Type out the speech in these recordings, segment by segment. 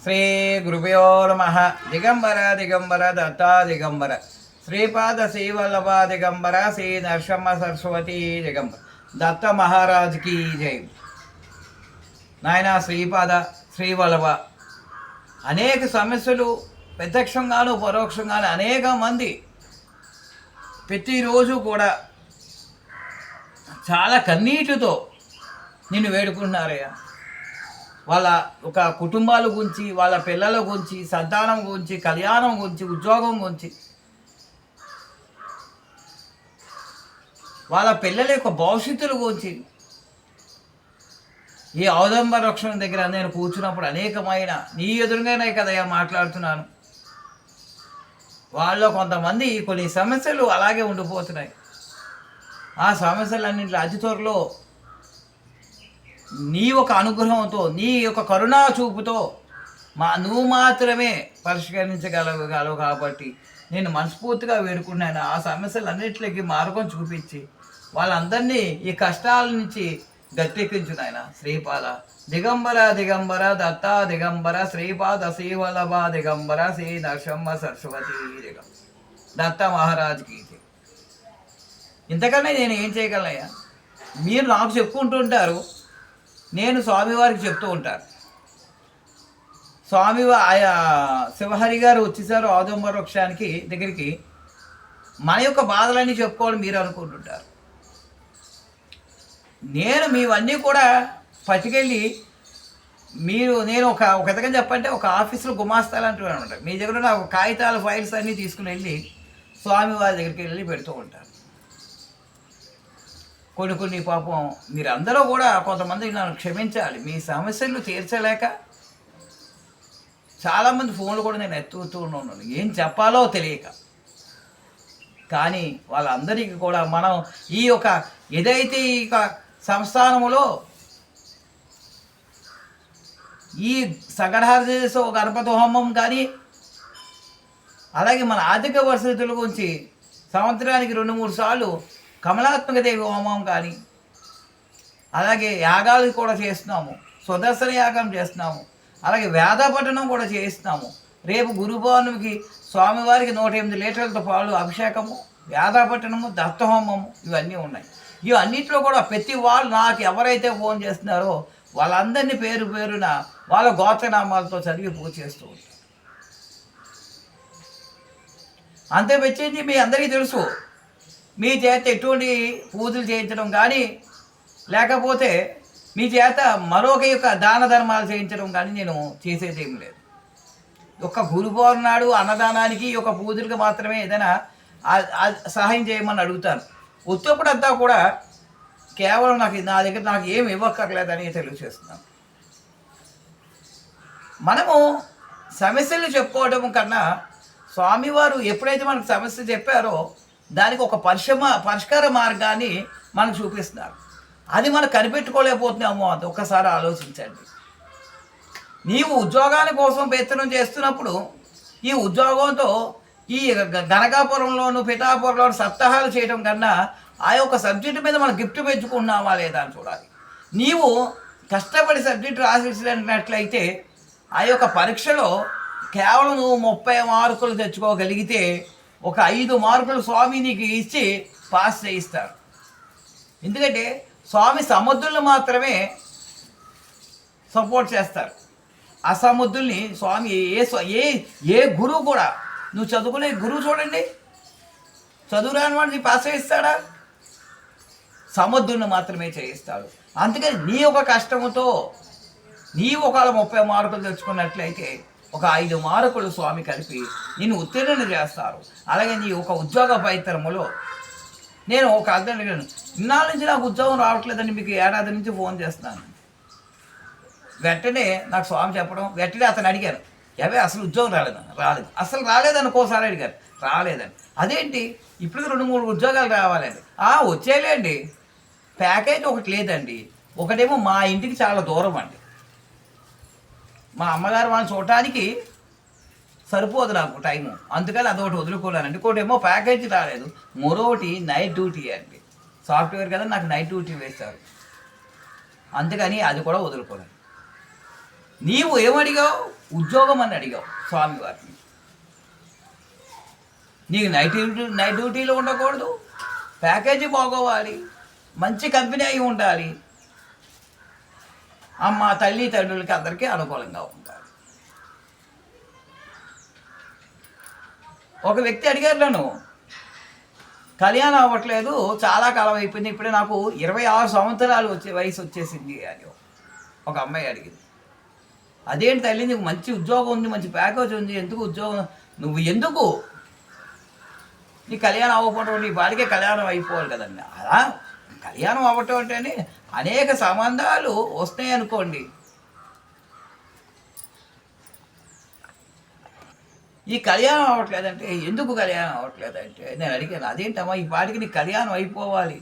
శ్రీ గురుభ్యో నమః. దిగంబర దిగంబర దత్తా దిగంబర శ్రీపాద శ్రీవల్లభ దిగంబర శ్రీ నరసింహ సరస్వతి దిగంబర దత్త మహారాజ్కి జై. నాయన శ్రీపాద శ్రీవల్లభ అనేక సమస్యలు ప్రత్యక్షంగాను పరోక్షంగాను అనేక మంది ప్రతిరోజు కూడా చాలా కన్నీటితో నిన్ను వేడుకుంటున్నారయ్యా. వాళ్ళ ఒక కుటుంబాల గురించి, వాళ్ళ పిల్లల గురించి, సంతానం గురించి, కళ్యాణం గురించి, ఉద్యోగం గురించి, వాళ్ళ పిల్లల యొక్క భవిష్యత్తుల గురించి ఈ ఔదంబ వృక్షం దగ్గర నేను కూర్చున్నప్పుడు అనేకమైన నీ ఎదురుగానే కదయ్యా మాట్లాడుతున్నాను. వాళ్ళలో కొంతమంది కొన్ని సమస్యలు అలాగే ఉండిపోతున్నాయి. ఆ సమస్యలన్నింటిలో అతి త్వరలో నీ ఒక అనుగ్రహంతో, నీ యొక్క కరుణా చూపుతో నువ్వు మాత్రమే పరిష్కరించగలవు కాబట్టి నేను మనస్ఫూర్తిగా వేడుకున్నాను. ఆ సమస్యలన్నింటికి మార్గం చూపించి వాళ్ళందరినీ ఈ కష్టాల నుంచి గట్టెక్కించు నాయన. శ్రీపాద దిగంబర దిగంబర దత్త దిగంబర శ్రీపాద శ్రీవల్లభ దిగంబర శ్రీ నరసింహ సరస్వతి దిగంబర దత్త మహారాజ్కి. ఇంతకన్నా నేను ఏం చేయగలనయ్యా? మీరు నాకు చెప్పుకుంటుంటారు, నేను స్వామివారికి చెప్తూ ఉంటాను. శివహరి గారు వచ్చేసారు ఔదంబ వృక్షానికి దగ్గరికి. మన యొక్క బాధలన్నీ చెప్పుకోవాలి మీరు అనుకుంటుంటారు. నేను మీవన్నీ కూడా పట్టుకెళ్ళి నేను ఒక విధంగా చెప్పంటే ఒక ఆఫీసులో గుమాస్తాలు అంటున్నాను అనమాట. మీ దగ్గర ఉన్న కాగితాలు ఫైల్స్ అన్నీ తీసుకుని వెళ్ళి స్వామివారి దగ్గరికి వెళ్ళి పెడుతూ ఉంటాను. కొన్ని పాపం మీరందరూ కూడా కొంతమంది నన్ను క్షమించాలి. మీ సమస్యలు తీర్చలేక చాలామంది ఫోన్లు కూడా నేను ఎత్తుతూ ఉన్నాను, ఏం చెప్పాలో తెలియక. కానీ వాళ్ళందరికీ కూడా మనం ఈ యొక్క ఏదైతే ఈ సంస్థానములో ఈ సగఢారదేశ గణపతి హోమం కానీ, అలాగే మన ఆర్థిక పరిస్థితుల గురించి సంవత్సరానికి 2-3 సార్లు కమలాత్మక దేవి హోమం కానీ, అలాగే యాగాలు కూడా చేస్తున్నాము, సుదర్శన యాగం చేస్తున్నాము, అలాగే వేద పఠనం కూడా చేస్తున్నాము. రేపు గురు పౌర్ణమికి స్వామివారికి 108 లీటర్లతో పాలు అభిషేకము, వేద పఠనము, దత్తహోమము ఇవన్నీ ఉన్నాయి. ఇవన్నింటిలో కూడా ప్రతి వాళ్ళు నాకు ఎవరైతే ఫోన్ చేస్తున్నారో వాళ్ళందరినీ పేరు పేరున వాళ్ళ గోత్రనామాలతో చదివి పూజ చేస్తూ ఉంటారు. అంతే పెంచేది మీ అందరికీ తెలుసు. మీ చేత ఎటువంటి పూజలు చేయించడం కానీ, లేకపోతే మీ చేత మరొక యొక్క దాన ధర్మాలు చేయించడం కానీ నేను చేసేది ఏం లేదు. ఒక గురు పౌర్ణమి నాడు అన్నదానానికి ఒక పూజలకు మాత్రమే ఏదైనా సహాయం చేయమని అడుగుతాను. ఉత్తప్పుడంతా కూడా కేవలం నా దగ్గర నాకు ఏమి ఇవ్వక్కర్లేదని తెలియజేస్తున్నాను. మనము సమస్యలు చెప్పుకోవడం కన్నా స్వామివారు ఎప్పుడైతే మనకు సమస్య చెప్పారో దానికి ఒక పరిష్కార మార్గాన్ని మనకు చూపిస్తున్నారు. అది మనం కనిపెట్టుకోలేకపోతున్నామో అది ఒక్కసారి ఆలోచించండి. నీవు ఉద్యోగాల కోసం ప్రయత్నం చేస్తున్నప్పుడు ఈ ఉద్యోగంతో ఈ గనకాపురంలోను పిఠాపురంలోను సప్తాహాలు చేయడం కన్నా ఆ యొక్క సబ్జెక్టు మీద మనం గిఫ్ట్ పెంచుకున్నావా లేదా అని చూడాలి. నీవు కష్టపడి సబ్జెక్టు రాసినట్లయితే ఆ యొక్క పరీక్షలో కేవలం నువ్వు 30 మార్కులు తెచ్చుకోగలిగితే ఒక 5 మార్కులు స్వామి నీకు ఇచ్చి పాస్ చేయిస్తారు. ఎందుకంటే స్వామి సమర్థులను మాత్రమే సపోర్ట్ చేస్తారు. అసమర్థుల్ని స్వామి ఏ గురువు కూడా, నువ్వు చదువుకునే గురువు చూడండి, చదువు రాని వాడిని పాస్ చేయిస్తాడా? సమర్థుల్ని మాత్రమే చేయిస్తాడు. అందుకని నీ ఒక కష్టముతో నీవు ఒకవేళ 30 మార్కులు తెచ్చుకున్నట్లయితే ఒక 5 మార్కులు స్వామి కలిపి నిన్ను ఉత్తీర్ణులు చేస్తారు. అలాగే నీ ఒక ఉద్యోగ ప్రయత్నములో నేను ఒక అర్థం అడిగాను, ఇన్నాళ్ళ నుంచి నాకు ఉద్యోగం రావట్లేదని మీకు ఏడాది నుంచి ఫోన్ చేస్తున్నాను. వెంటనే నాకు స్వామి చెప్పడం, వెంటనే అతను అడిగాను, అసలు ఉద్యోగం రాలేదు అసలు రాలేదనుకోసారి అడిగారు, రాలేదని. అదేంటి ఇప్పుడు 2-3 ఉద్యోగాలు రావాలండి. వచ్చేలేండి, ప్యాకేజ్ ఒకటి లేదండి, ఒకటేమో మా ఇంటికి చాలా దూరం అండి, మా అమ్మగారు వాళ్ళని చూడటానికి సరిపోదు నాకు టైము, అందుకని అదొకటి వదులుకోలేనండి. ఇంకోటేమో ప్యాకేజీ రాలేదు, మరొకటి నైట్ డ్యూటీ అండి, సాఫ్ట్వేర్ కదా నాకు నైట్ డ్యూటీ వేస్తారు, అందుకని అది కూడా వదులుకోలేను. నీవు ఏమడిగావు? ఉద్యోగం అని అడిగావు స్వామివారిని. నీకు నైట్ డ్యూటీలో ఉండకూడదు, ప్యాకేజీ బాగోవాలి, మంచి కంపెనీ అయి ఉండాలి, అమ్మ తల్లి తండ్రులకి అందరికీ అనుకూలంగా ఉండాలి. ఒక వ్యక్తి అడిగారు నన్ను, కళ్యాణం అవ్వట్లేదు, చాలా కాలం అయిపోయింది, ఇప్పుడే నాకు 26 సంవత్సరాలు వయసు వచ్చేసింది అని ఒక అమ్మాయి అడిగింది. అదేంటి తల్లి, నీకు మంచి ఉద్యోగం ఉంది, మంచి ప్యాకేజ్ ఉంది, ఎందుకు ఉద్యోగం, నువ్వు ఎందుకు నీ కళ్యాణం అవ్వకపోవడం, నీ వాడికే కళ్యాణం అయిపోవాలి కదండి. అలా కళ్యాణం అవ్వటం అంటేనే అనేక సంబంధాలు వస్తాయి అనుకోండి. ఈ కళ్యాణం అవ్వట్లేదంటే ఎందుకు కళ్యాణం అవ్వట్లేదంటే నేను అడిగాను, అదేంటమ్మా ఈ పాటికి నీ కళ్యాణం అయిపోవాలి,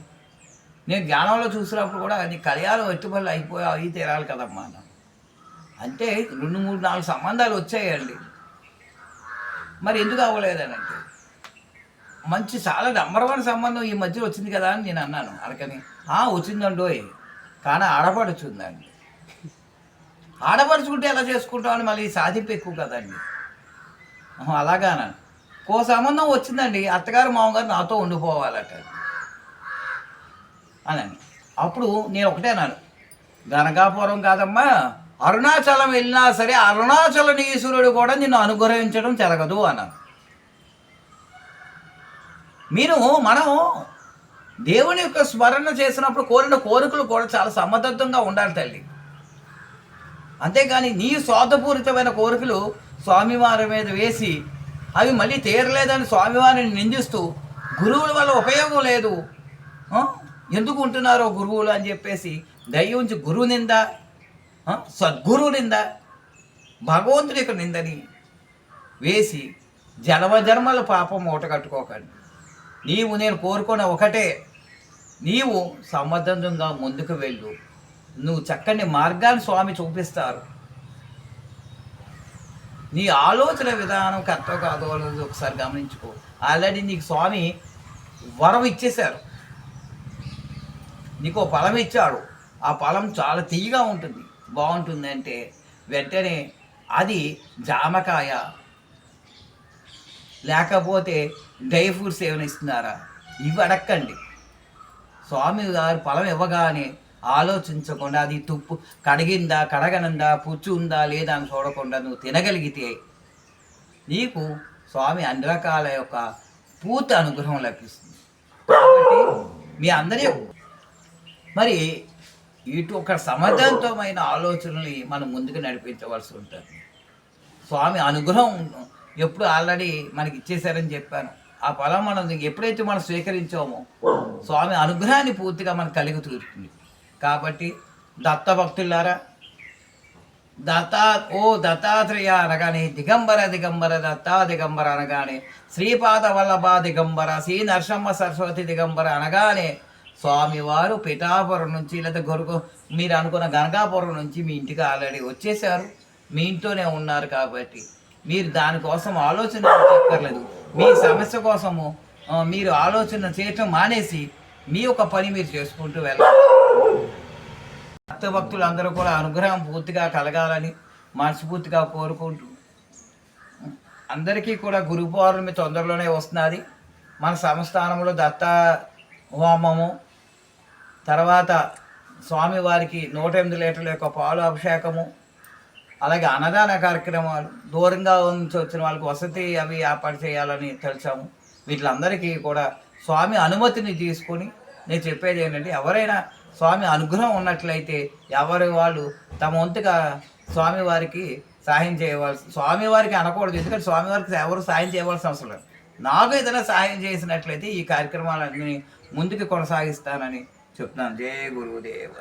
నేను జ్ఞానంలో చూసినప్పుడు కూడా నీ కళ్యాణం ఎట్టుబడులు అయి తీరాలి కదమ్మా అన్న. అంటే 2, 3, 4 సంబంధాలు వచ్చాయండి, మరి ఎందుకు అవ్వలేదని అంటే మంచి చాలా నెంబర్ 1 సంబంధం ఈ మధ్యలో వచ్చింది కదా అని నేను అన్నాను. అనకని వచ్చిందండోయ్, కానీ ఆడపడుచుందండి. ఆడపడుచుకుంటే ఎలా చేసుకుంటామని మళ్ళీ సాధింపు ఎక్కువ కదండి. అలాగానా, సంబంధం వచ్చిందండి, అత్తగారు మామగారు నాతో ఉండిపోవాలట అని. అప్పుడు నేను ఒకటే అన్నాను, గనకాపురం కాదమ్మా, అరుణాచలం వెళ్ళినా సరే అరుణాచలనీశ్వరుడు కూడా నిన్ను అనుగ్రహించడం జరగదు అన్నాను. మనం దేవుని యొక్క స్మరణ చేసినప్పుడు కోరిన కోరికలు కూడా చాలా సమర్థంగా ఉండాలి తల్లి. అంతేగాని నీ స్వార్థపూరితమైన కోరికలు స్వామివారి మీద వేసి అవి మళ్ళీ తీరలేదని స్వామివారిని నిందిస్తూ గురువుల వల్ల ఉపయోగం లేదు, ఎందుకు ఉంటున్నారో గురువులు అని చెప్పేసి దయ్యుంచి గురువు నింద, సద్గురువు నింద, భగవంతుడి యొక్క నిందని వేసి జన్మల పాపం మూట కట్టుకోకండి. నేను కోరుకున్న ఒకటే, నీవు సమర్థంగా ముందుకు వెళ్ళు, నువ్వు చక్కని మార్గాన్ని స్వామి చూపిస్తారు. నీ ఆలోచన విధానం కరెక్టో కాదో అనేది ఒకసారి గమనించుకో. ఆల్రెడీ నీకు స్వామి వరం ఇచ్చేశారు, నీకు ఫలం ఇచ్చాడు, ఆ ఫలం చాలా తీయగా ఉంటుంది, బాగుంటుంది. అంటే వెంటనే అది జామకాయ లేకపోతే డ్రై ఫ్రూట్స్ ఏమైనా ఇస్తున్నారా, ఇవి అడక్కండి. స్వామి గారు ఫలం ఇవ్వగానే ఆలోచించకుండా అది తుప్పు కడిగిందా కడగనందా పుచ్చు ఉందా లేదా అని చూడకుండా నువ్వు తినగలిగితే నీకు స్వామి అన్ని రకాల యొక్క పూర్తి అనుగ్రహం లభిస్తుంది. కాబట్టి మీ అందరి మరి ఇటు ఒక సమర్థవంతమైన ఆలోచనల్ని మనం ముందుకు నడిపించవలసి ఉంటుంది. స్వామి అనుగ్రహం ఎప్పుడు ఆల్రెడీ మనకి ఇచ్చేశారని చెప్పాను. ఆ ఫలం మనం ఎప్పుడైతే మనం స్వీకరించామో స్వామి అనుగ్రహాన్ని పూర్తిగా మనకు కలిగి తీరుతుంది. కాబట్టి దత్తభక్తులారా, దత్తాత్రేయ అనగానే దిగంబర దిగంబర అనగానే శ్రీపాద వల్లభ దిగంబర, శ్రీ నరసింహ సరస్వతి దిగంబర అనగానే స్వామివారు పిఠాపురం నుంచి లేదా మీరు అనుకున్న గనకాపురం నుంచి మీ ఇంటికి ఆల్రెడీ వచ్చేసారు, మీ ఇంట్లోనే ఉన్నారు. కాబట్టి మీరు దానికోసం ఆలోచన చెప్పర్లేదు. మీ సమస్య కోసము మీరు ఆలోచన చేయటం మానేసి మీ యొక్క పని మీరు చేసుకుంటూ వెళ్ళాలి. భక్తులు అందరూ కూడా అనుగ్రహం పూర్తిగా కలగాలని మనస్ఫూర్తిగా కోరుకుంటూ, అందరికీ కూడా గురు పౌర్ణమి తొందరలోనే వస్తున్నది. మన సంస్థానంలో దత్త హోమము, తర్వాత స్వామివారికి 108 లీటర్ల యొక్క పాలు అభిషేకము, అలాగే అన్నదాన కార్యక్రమాలు, దూరంగా నుంచి వచ్చిన వాళ్ళకి వసతి అవి ఏర్పాటు చేయాలని తెలిసాము. వీటిలందరికీ కూడా స్వామి అనుమతిని తీసుకొని నేను చెప్పేది ఏంటంటే, ఎవరైనా స్వామి అనుగ్రహం ఉన్నట్లయితే ఎవరి వాళ్ళు తమ వంతుగా స్వామివారికి సహాయం చేయవలసి, స్వామివారికి అనకూడదు, ఎందుకంటే స్వామివారికి ఎవరు సహాయం చేయవలసిన అవసరం లేదు. నాకు ఏదైనా సహాయం చేసినట్లయితే ఈ కార్యక్రమాలన్నీ ముందుకు కొనసాగిస్తానని చెప్తున్నాను. జయ గురుదేవ.